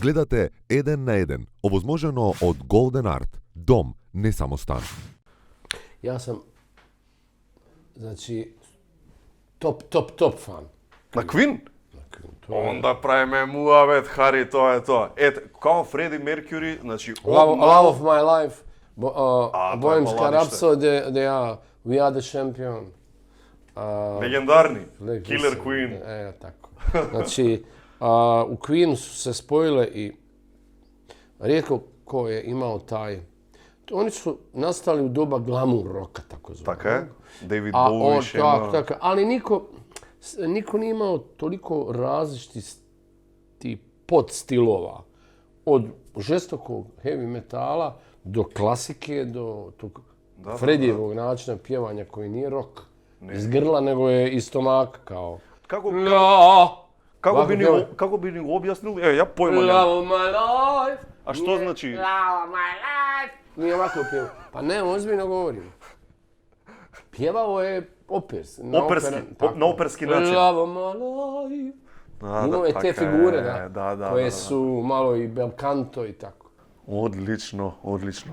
Gledate 1 na 1, ovozmoženo od Golden Art. Dom, ne samo stan. Ja sam, znači, top fan. Na Queen? To je Onda pravime Muavet, Harry, to je to. Kao Freddie Mercury, znači... Love of my life, to je Bohemska baladište. Rhapsody, We are the champion. Legendarni. Leg- Killer mislim, Queen. Tako. Znači, u Queenu su se spojile i rijetko ko je imao taj... Oni su nastali u doba glamour roka, tako zvano. Tako je. David A Bowie on, še ima... tako, ali niko nije imao toliko različitih podstilova. Od žestokog heavy metala do klasike, do tog Fredijevog načina pjevanja koji nije rock iz grla, nego je iz stomaka kao... Kako bi ni objasnili? Ja pojma nemam. Love my life. A što znači? Love my life. Nije ovako pjevao. Pa ne, ozbiljno govorim. Pjevao je opers. Na operski način. Love my life. Imao je te figure, koje su malo i bel canto i tako. Odlično, odlično.